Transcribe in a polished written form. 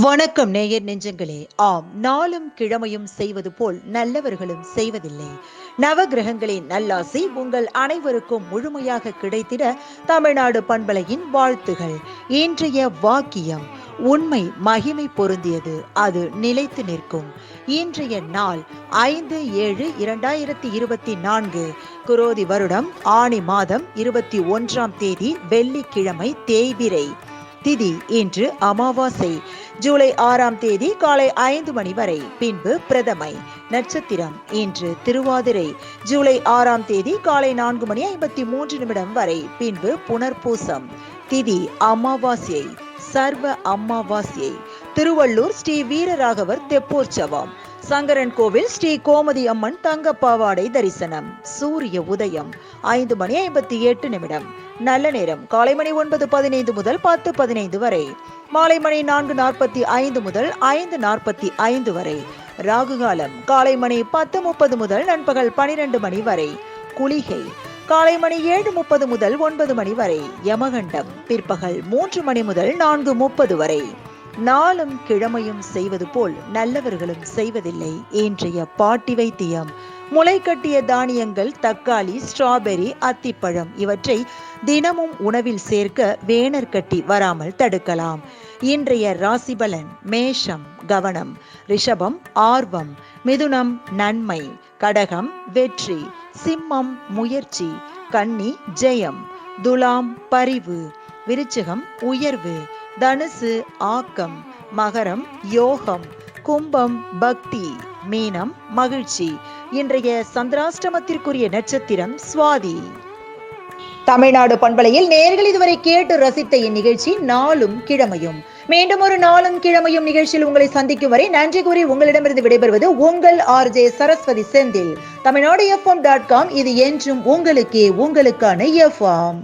வணக்கம் நேயர் நெஞ்சங்களே. ஆம், நாளும் கிழமையும் செய்வது போல் நல்லவர்களும் செய்வதில்லை. நவகிரகங்களின் நல்லாசி உங்கள் அனைவருக்கும் முழுமையாக கிடைத்திட தமிழ்நாடு பண்பலையின் வாழ்த்துகள். இன்றைய வாக்கியம்: உண்மை மகிமை பொருந்தியது, அது நிலைத்து நிற்கும். இன்றைய நாள் 5/7/2024, குரோதி வருடம் ஆனி மாதம் 21ஆம் தேதி, வெள்ளிக்கிழமை, தேய்பிறை. திதி இன்று அமாவாசை. ஜூலை 6ஆம் தேதி காலை 5 மணி வரை, பின்பு பிரதமை. நட்சத்திரம் இன்று திருவாதிரை. ஜூலை 6ஆம் தேதி காலை 4:53 வரை, பின்பு புனர்பூசம். திதி அமாவாசையை, சர்வ அமாவாசையை. திருவள்ளூர் ஸ்ரீ வீரராகவர் தெப்போற்சவம். சங்கரன் கோவில் ஸ்ரீ கோமதி அம்மன் தங்கப்பாவாடை தரிசனம். சூரிய உதயம் 5:58. நல்ல நேரம் காலை மணி 9:15 முதல் 10:15 வரை. மாலை மணி 4:45 முதல் 5:45 வரை. ராகுகாலம் காலை மணி 10:30 முதல் நண்பகல் 12 மணி வரை. குளிகை காலை மணி 7:30 முதல் 9 மணி வரை. யமகண்டம் பிற்பகல் 3 மணி முதல் 4:30 வரை. நாளும் கிழமையும் செய்வது போல் நல்லவர்களும் செய்வதில்லை. இன்றைய பாட்டி வைத்தியம்: முளை கட்டிய தானியங்கள், தக்காளி, ஸ்ட்ராபெரி, அத்திப்பழம் இவற்றை தினமும் உணவில் சேர்க்க வேனர் கட்டி வராமல் தடுக்கலாம். இன்றைய ராசிபலன்: மேஷம் கவனம், ரிஷபம் ஆர்வம், மிதுனம் நன்மை, கடகம் வெற்றி, சிம்மம் முயற்சி, கன்னி ஜெயம், துலாம் பரிவு, விருச்சிகம் உயர்வு, தனுசு ஆக்கம், மகரம் யோகம், கும்பம் பக்தி, மீனம் மகிழ்ச்சி. இன்றைய சந்திராஷ்டமத்திற்குரிய நட்சத்திரம் சுவாதி. தமிழ்நாடு பண்பலையில் நேயர்கள் இதுவரை கேட்டு ரசித்த இந்நிகழ்ச்சி நாளும் கிழமையும். மீண்டும் ஒரு நாளும் கிழமையும் நிகழ்ச்சியில் உங்களை சந்திக்கும் வரை நன்றி கூறி உங்களிடமிருந்து விடைபெறுவது உங்கள் RJ சரஸ்வதி செந்தில். தமிழ்நாடு FM.com, இது என்றும் உங்களுக்கே, உங்களுக்கான FM.